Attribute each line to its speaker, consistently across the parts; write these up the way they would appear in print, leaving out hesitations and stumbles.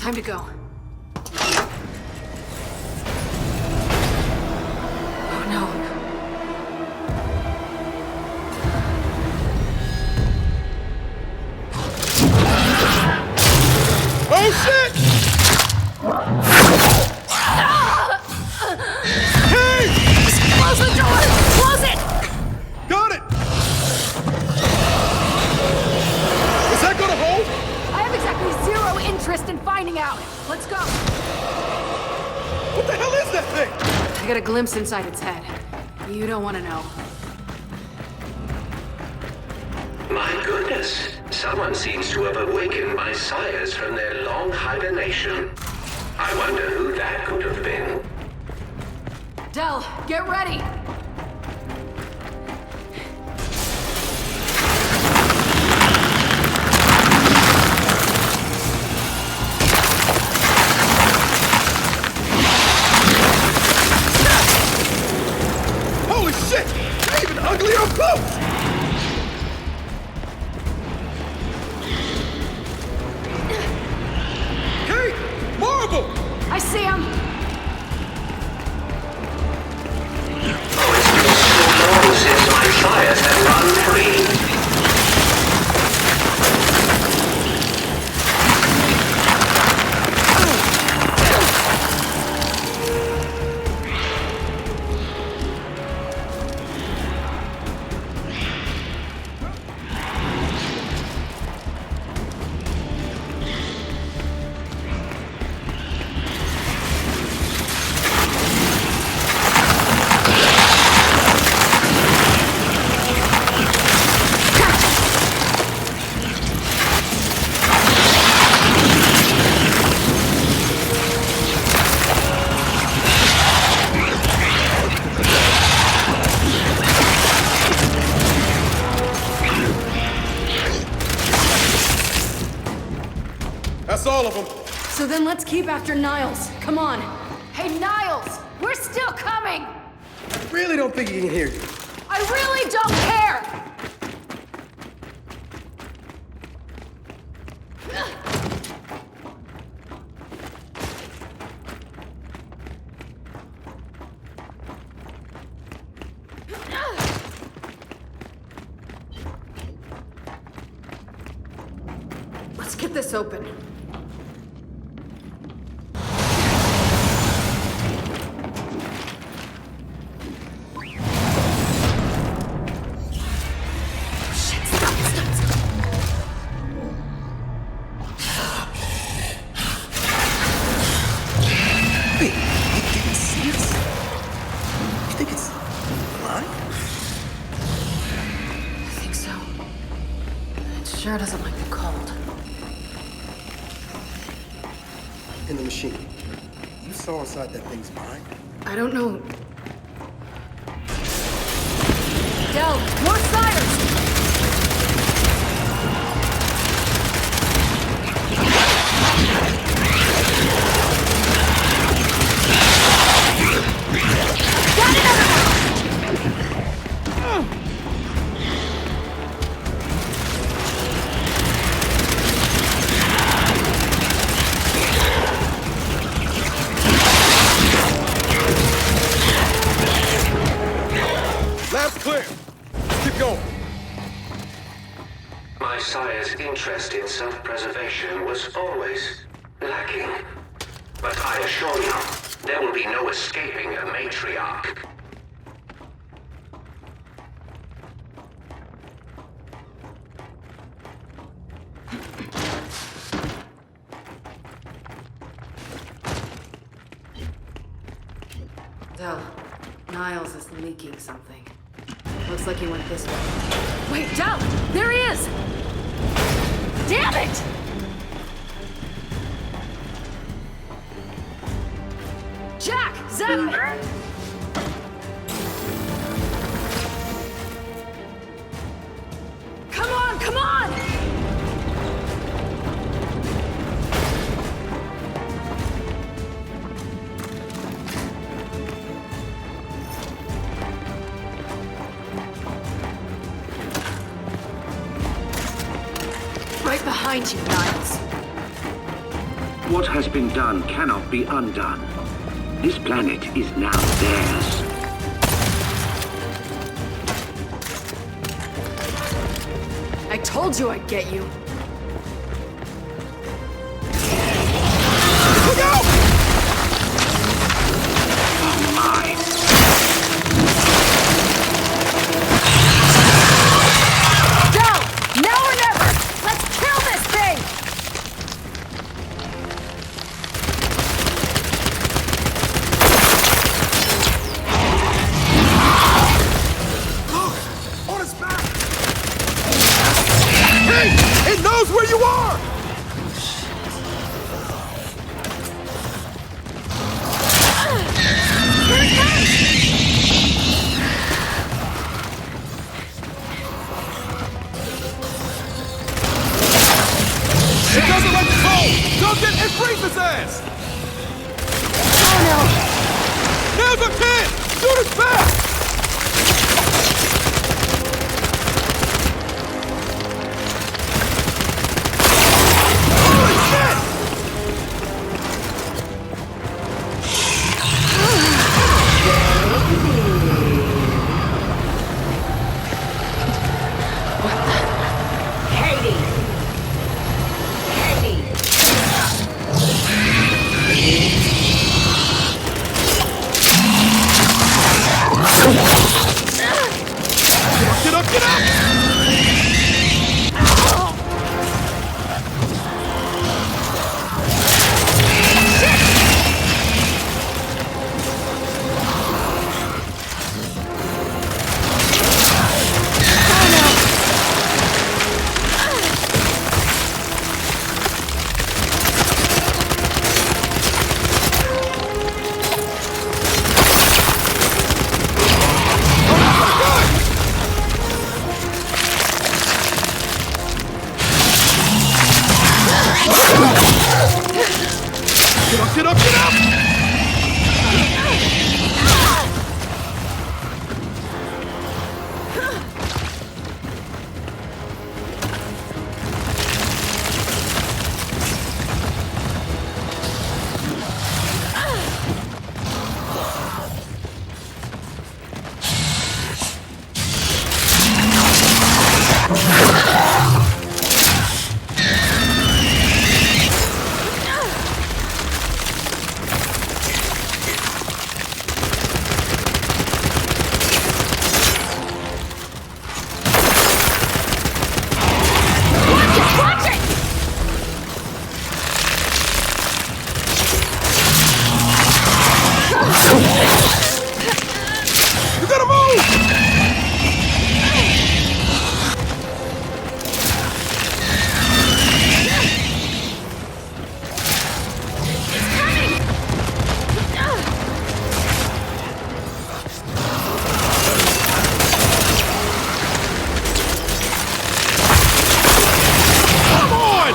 Speaker 1: Time to go. Oh no.
Speaker 2: Oh shit! Hey!
Speaker 1: Close the door! Close it!
Speaker 2: Got it! Is that gonna hold?
Speaker 1: I have exactly zero interest in finding out. Let's go.
Speaker 2: What the hell is that thing?
Speaker 1: I got a glimpse inside its head. You don't want to know.
Speaker 3: My goodness. Someone seems to have awakened my sires from their long hibernation. I wonder who that could have been.
Speaker 1: Del, get ready!
Speaker 2: Holy shit! They're even uglier up close! Kate! Marble!
Speaker 1: I see him!
Speaker 3: Oh, it's been so long since my sires have run free.
Speaker 2: That's all of them.
Speaker 1: So then let's keep after Niles. Come on. Hey, Niles! We're still coming!
Speaker 2: I really don't think he can hear you.
Speaker 1: I really don't care! Let's get this open. Shit, stop.
Speaker 2: Wait, you didn't see us? You think it's alive?
Speaker 1: I think so. It sure doesn't like the cold.
Speaker 2: In the machine. You saw inside that thing's mind?
Speaker 1: I don't know. Del, more sires! Got another one!
Speaker 2: Lab's clear. Let's keep going.
Speaker 3: My sire's interest in self-preservation was always lacking. But I assure you, there will be no escaping a matriarch.
Speaker 1: Del, Niles is leaking something. Looks like he went this way. Wait, Del! There he is! Damn it! Jack! Zep! Come on, come on! Right behind you, Niles.
Speaker 3: What has been done cannot be undone. This planet is now theirs.
Speaker 1: I told you I'd get you.
Speaker 4: Look out!
Speaker 3: Oh my!
Speaker 1: Go! Now or never! Let's kill this thing!
Speaker 4: Look! On its back! Hey! It knows where you are!
Speaker 1: Here it comes!
Speaker 4: It doesn't like the cold! Duncan, it frees its ass!
Speaker 1: Oh
Speaker 4: Now's our chance! Shoot us back! Holy shit! Get up, get up! Get up, get up, get up!
Speaker 1: Watch it!
Speaker 4: You gotta move! Come on!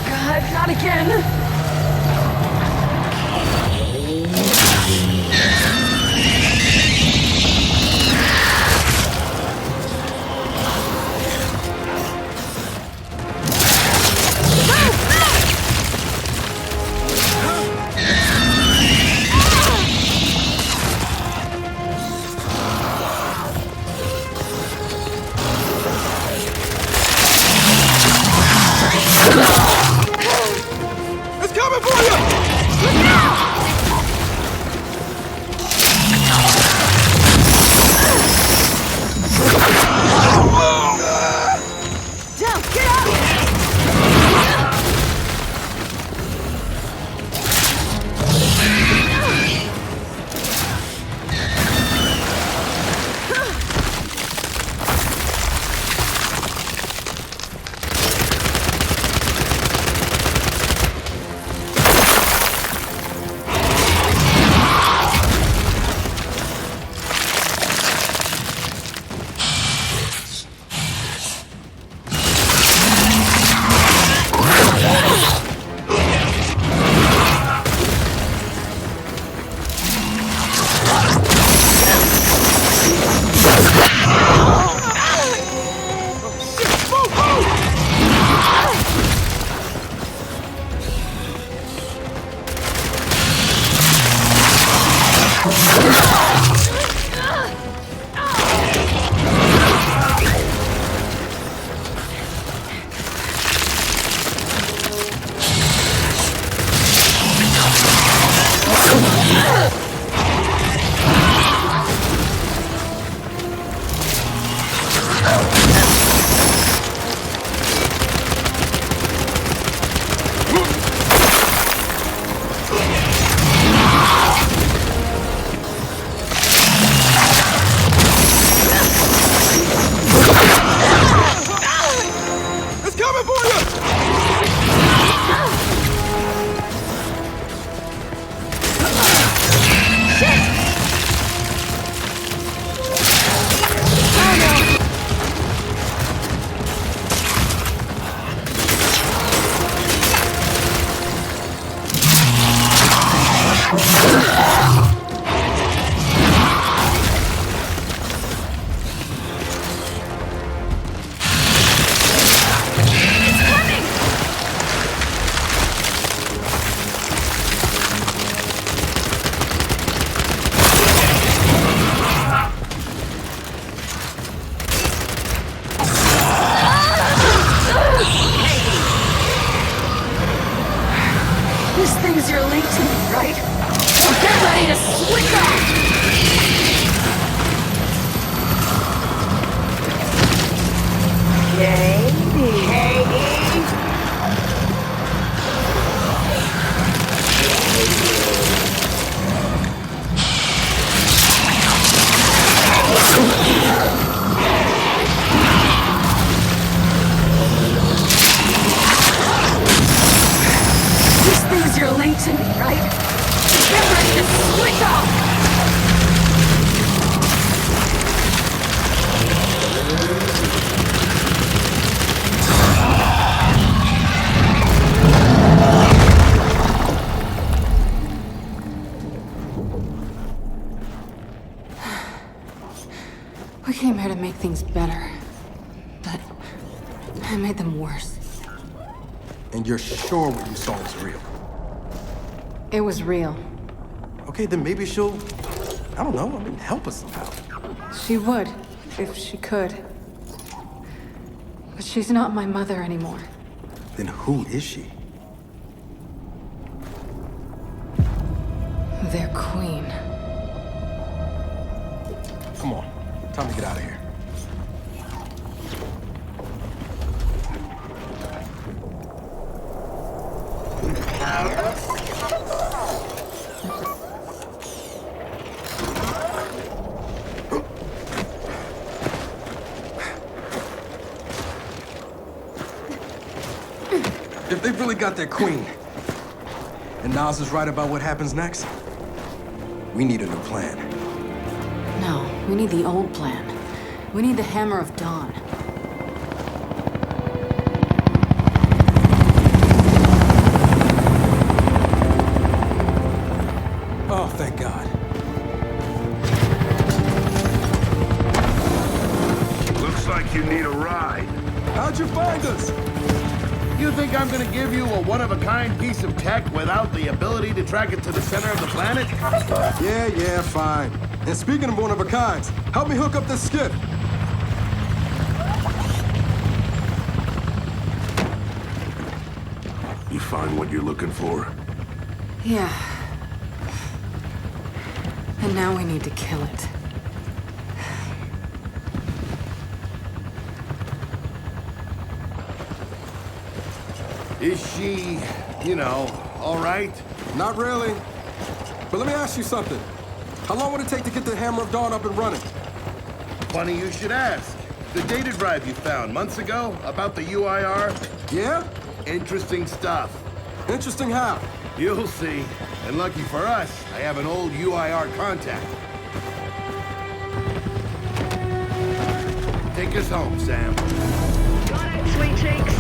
Speaker 1: God, not again!
Speaker 4: It's coming for you!
Speaker 1: Down, get up! This thing's your link to me, right? Get ready to switch off! This thing's your link to me, right? Get ready to switch off! We came here to make things better, but I made them worse.
Speaker 2: And you're sure what you saw was real?
Speaker 1: It was real.
Speaker 2: Okay, then maybe she'll, I don't know, help us somehow.
Speaker 1: She would, if she could. But she's not my mother anymore.
Speaker 2: Then who is she?
Speaker 1: Their queen.
Speaker 2: Come on, time to get out of here. If they really got their queen, and Nas is right about what happens next, we need a new plan.
Speaker 1: No, we need the old plan. We need the Hammer of Dawn.
Speaker 2: Oh, thank God.
Speaker 5: Looks like you need a ride.
Speaker 2: How'd you find us?
Speaker 5: You think I'm gonna give you a one-of-a-kind piece of tech without the ability to track it to the center of the planet?
Speaker 2: Yeah, fine. And speaking of one-of-a-kinds, help me hook up this skiff.
Speaker 5: You find what you're looking for?
Speaker 1: Yeah. And now we need to kill it.
Speaker 5: Is she, all right?
Speaker 2: Not really. But let me ask you something. How long would it take to get the Hammer of Dawn up and running?
Speaker 5: Funny you should ask. The data drive you found months ago about the UIR?
Speaker 2: Yeah?
Speaker 5: Interesting stuff.
Speaker 2: Interesting how?
Speaker 5: You'll see. And lucky for us, I have an old UIR contact. Take us home, Sam.
Speaker 6: Got it, sweet cheeks.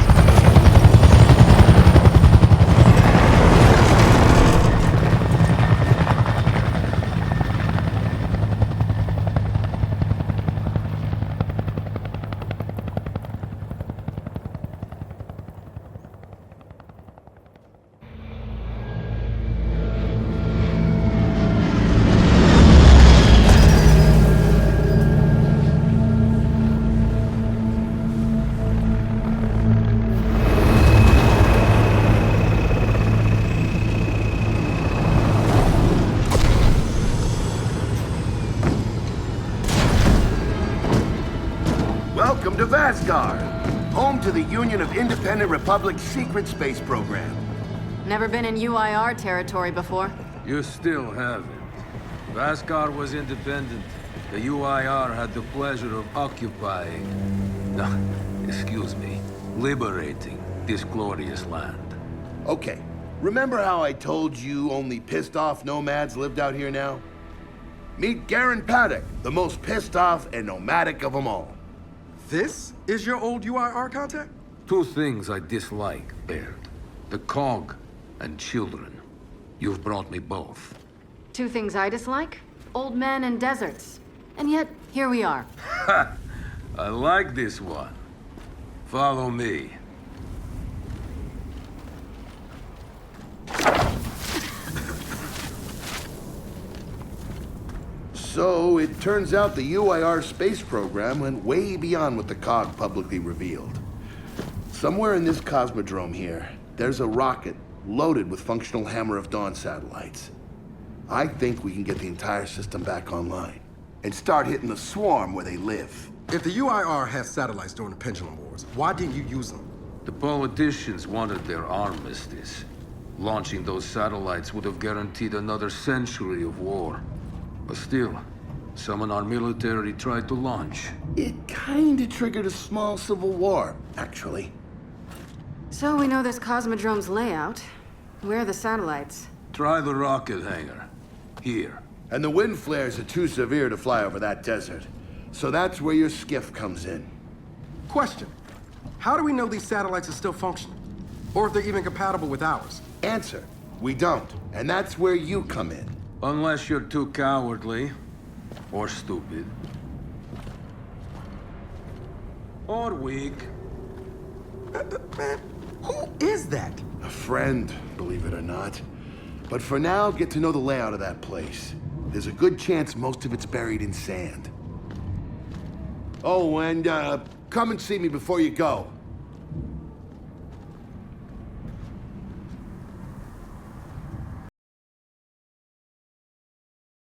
Speaker 5: Welcome to Vasgar, home to the Union of Independent Republic's secret space program.
Speaker 1: Never been in UIR territory before.
Speaker 7: You still haven't. Vasgar was independent. The UIR had the pleasure of occupying... No, excuse me, liberating this glorious land.
Speaker 5: Okay, remember how I told you only pissed off nomads lived out here now? Meet Garen Paddock, the most pissed off and nomadic of them all.
Speaker 2: This is your old UIR contact?
Speaker 7: Two things I dislike, Baird. The Cog and children. You've brought me both.
Speaker 1: Two things I dislike? Old men and deserts. And yet, here we are.
Speaker 7: I like this one. Follow me.
Speaker 5: So, it turns out the UIR space program went way beyond what the COG publicly revealed. Somewhere in this cosmodrome here, there's a rocket loaded with functional Hammer of Dawn satellites. I think we can get the entire system back online and start hitting the swarm where they live.
Speaker 2: If the UIR has satellites during the Pendulum Wars, why didn't you use them?
Speaker 7: The politicians wanted their armistice. Launching those satellites would have guaranteed another century of war. But still, some in our military tried to launch.
Speaker 5: It kinda triggered a small civil war, actually.
Speaker 1: So we know this Cosmodrome's layout. Where are the satellites?
Speaker 7: Try the rocket hangar. Here.
Speaker 5: And the wind flares are too severe to fly over that desert. So that's where your skiff comes in.
Speaker 2: Question. How do we know these satellites are still functional? Or if they're even compatible with ours?
Speaker 5: Answer, we don't. And that's where you come in.
Speaker 7: Unless you're too cowardly. Or stupid. Or weak.
Speaker 2: Man, who is that?
Speaker 5: A friend, believe it or not. But for now, get to know the layout of that place. There's a good chance most of it's buried in sand. Oh, and come and see me before you go.